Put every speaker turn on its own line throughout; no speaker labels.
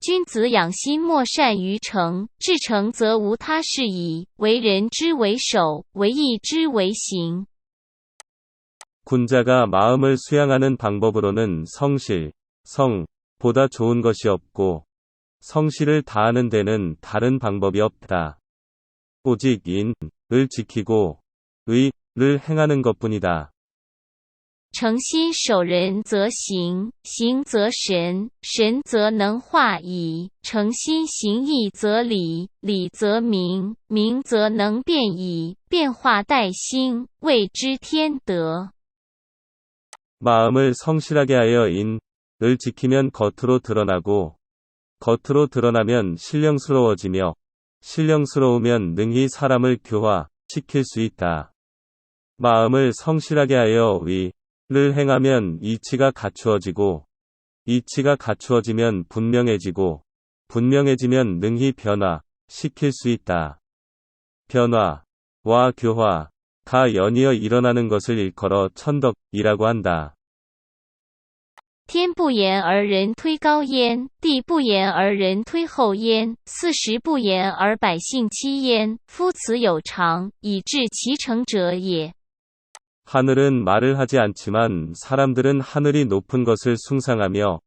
君子养心莫善于诚，至诚则无他事矣。为人之为首，为义之为行。
군자가 마음을 수양하는 방법으로는 성실, 성보다 좋은 것이 없고 성실을 다하는 데는 다른 방법이 없다. 오직 인을 지키고 의를 행하는 것뿐이다.
诚心守人则行，行则神，神则能化矣。诚心行义则理，理则明，明则能变矣。变化待心，谓之天德。
마음을 성실하게 하여 인을 지키면 겉으로 드러나고 겉으로 드러나면 신령스러워지며 신령스러우면 능히 사람을 교화시킬 수 있다. 마음을 성실하게 하여 의를 행하면 이치가 갖추어지고 이치가 갖추어지면 분명해지고 분명해지면 능히 변화시킬 수 있다. 변화와 교화가 연이어 일어나는 것을 일컬어 천덕이라고 한다.
天不言而人推高焉，地不言而人推厚焉，四时不言而百姓欺焉。夫此有常，以致其成者也。
하늘은 말을 하지 않지만 사람들은 하늘이 높은 것을 숭상하며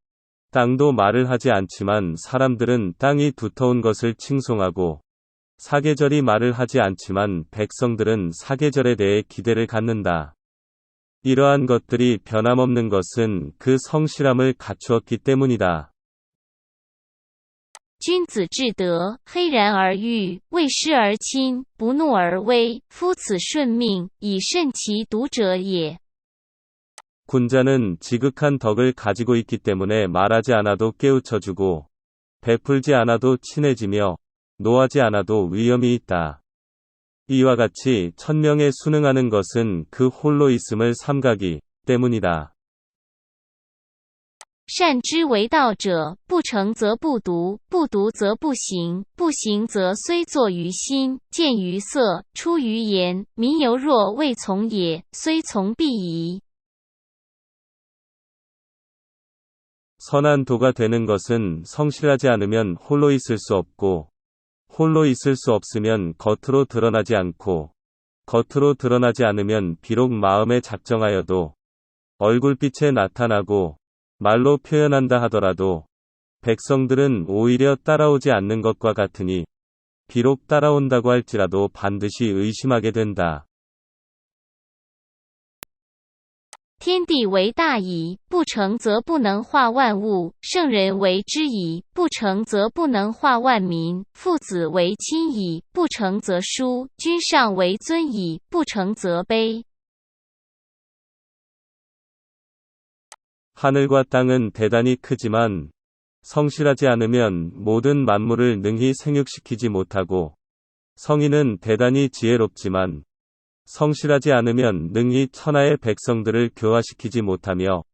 땅도 말을 하지 않지만 사람들은 땅이 두터운 것을 칭송하고 사계절이 말을 하지 않지만 백성들은 사계절에 대해 기대를 갖는다. 이러한 것들이 변함없는 것은 그 성실함을 갖추었기 때문이다.
君子至德，黑然而喻，为师而亲，不怒而威。夫此顺命，以慎其独者也。
군자는 지극한 덕을 가지고 있기 때문에 말하지 않아도 깨우쳐주고 베풀지 않아도 친해지며 노하지 않아도 위엄이 있다. 이와 같이 천명에 순응하는 것은 그 홀로 있음을 삼가기 때문이다.
善之为道者，不成则不读，不读则不行，不行则虽作于心，见于色，出于言，民犹若未从也，虽从必夷。
선한 도가 되는 것은 성실하지 않으면 홀로 있을 수 없고 홀로 있을 수 없으면 겉으로 드러나지 않고 겉으로 드러나지 않으면 비록 마음에 작정하여도 얼굴빛에 나타나고 말로 표현한다 하더라도 백성들은 오히려 따라오지 않는 것과 같으니 비록 따라온다고 할지라도 반드시 의심하게 된다.
天地为大矣，不成则不能化万物；圣人为之矣，不成则不能化万民；父子为亲矣，不成则疏；君上为尊矣，不成则卑。
하늘과 땅은 대단히 크지만 성실하지 않으면 모든 만물을 능히 생육시키지 못하고 성인은 대단히 지혜롭지만 성실하지 않으면 능히 천하의 백성들을 교화시키지 못하며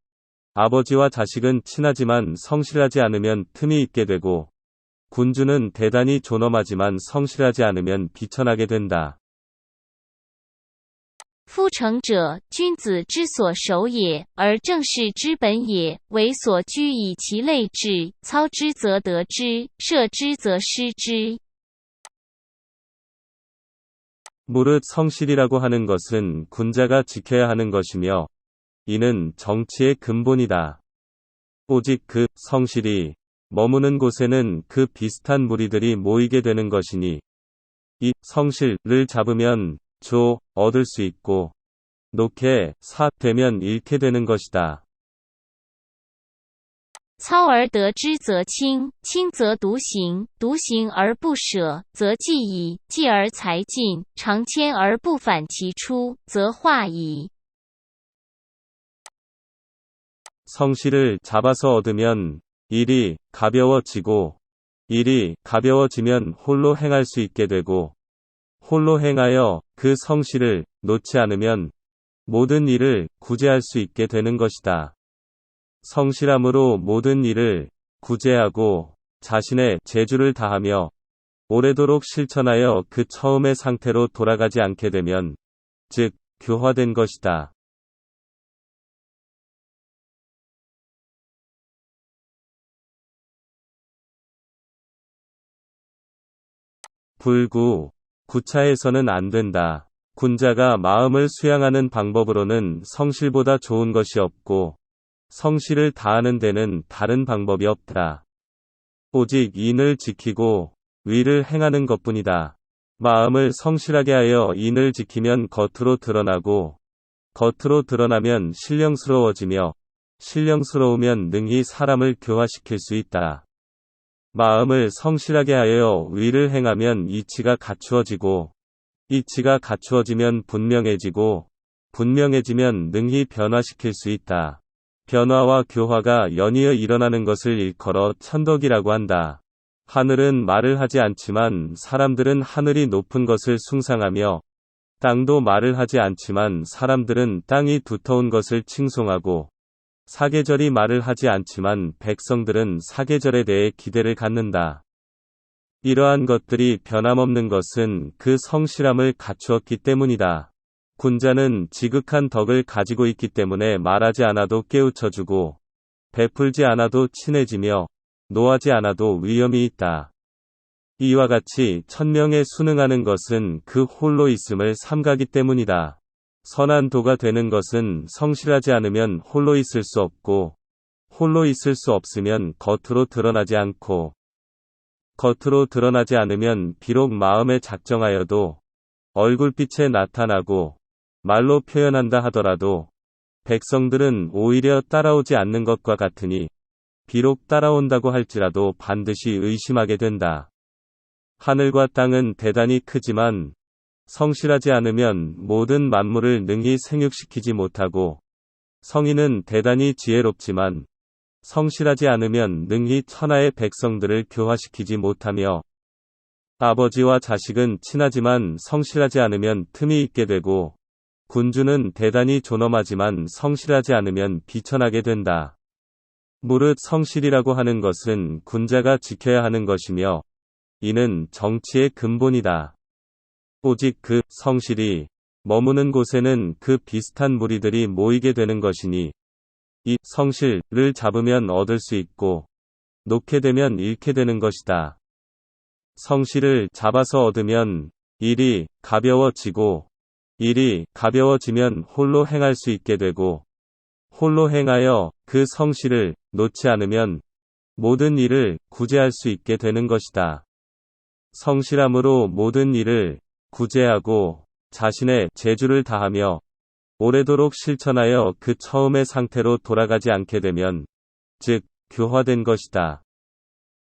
아버지와 자식은 친하지만 성실하지 않으면 틈이 있게 되고 군주는 대단히 존엄하지만 성실하지 않으면 비천하게 된다.
夫成者，君子之所守也，而正事之本也。为所居以其类治，操之则得之，摄之则失之。
무릇 성실이라고 하는 것은 군자가 지켜야 하는 것이며 이는 정치의 근본이다. 오직 그 성실이 머무는 곳에는 그 비슷한 무리들이 모이게 되는 것이니 이 성실을 잡으면 얻을 수 있고 놓게 되면 잃게 되는 것이다.
操而得之则亲，亲则独行，独行而不舍，则继矣；继而才尽，常迁而不反其出，则化矣。
성실을 잡아서 얻으면 일이 가벼워지고 일이 가벼워지면 홀로 행할 수 있게 되고 홀로 행하여 그 성실을 놓지 않으면 모든 일을 구제할 수 있게 되는 것이다. 성실함으로 모든 일을 구제하고 자신의 재주를 다하며 오래도록 실천하여 그 처음의 상태로 돌아가지 않게 되면 즉 교화된 것이다. 불구, 구차해서는 안 된다. 군자가 마음을 수양하는 방법으로는 성실보다 좋은 것이 없고, 성실을 다하는 데는 다른 방법이 없다. 오직 인을 지키고 위를 행하는 것뿐이다. 마음을 성실하게 하여 인을 지키면 겉으로 드러나고, 겉으로 드러나면 신령스러워지며, 신령스러우면 능히 사람을 교화시킬 수 있다. 마음을 성실하게 하여 위를 행하면 이치가 갖추어지고, 이치가 갖추어지면 분명해지고, 분명해지면 능히 변화시킬 수 있다. 변화와 교화가 연이어 일어나는 것을 일컬어 천덕이라고 한다. 하늘은 말을 하지 않지만 사람들은 하늘이 높은 것을 숭상하며, 땅도 말을 하지 않지만 사람들은 땅이 두터운 것을 칭송하고, 사계절이 말을 하지 않지만 백성들은 사계절에 대해 기대를 갖는다. 이러한 것들이 변함없는 것은 그 성실함을 갖추었기 때문이다. 군자는 지극한 덕을 가지고 있기 때문에 말하지 않아도 깨우쳐주고, 베풀지 않아도 친해지며, 노하지 않아도 위엄이 있다. 이와 같이 천명에 순응하는 것은 그 홀로 있음을 삼가기 때문이다. 선한 도가 되는 것은 성실하지 않으면 홀로 있을 수 없고, 홀로 있을 수 없으면 겉으로 드러나지 않고, 겉으로 드러나지 않으면 비록 마음에 작정하여도 얼굴빛에 나타나고 말로 표현한다 하더라도 백성들은 오히려 따라오지 않는 것과 같으니 비록 따라온다고 할지라도 반드시 의심하게 된다. 하늘과 땅은 대단히 크지만 성실하지 않으면 모든 만물을 능히 생육시키지 못하고, 성인은 대단히 지혜롭지만 성실하지 않으면 능히 천하의 백성들을 교화시키지 못하며, 아버지와 자식은 친하지만 성실하지 않으면 틈이 있게 되고, 군주는 대단히 존엄하지만 성실하지 않으면 비천하게 된다. 무릇 성실이라고 하는 것은 군자가 지켜야 하는 것이며, 이는 정치의 근본이다. 오직 그 성실이 머무는 곳에는 그 비슷한 무리들이 모이게 되는 것이니, 이 성실을 잡으면 얻을 수 있고 놓게 되면 잃게 되는 것이다. 성실을 잡아서 얻으면 일이 가벼워지고, 일이 가벼워지면 홀로 행할 수 있게 되고, 홀로 행하여 그 성실을 놓지 않으면 모든 일을 구제할 수 있게 되는 것이다. 성실함으로 모든 일을 구제하고 자신의 재주를 다하며 오래도록 실천하여 그 처음의 상태로 돌아가지 않게 되면, 즉 교화된 것이다.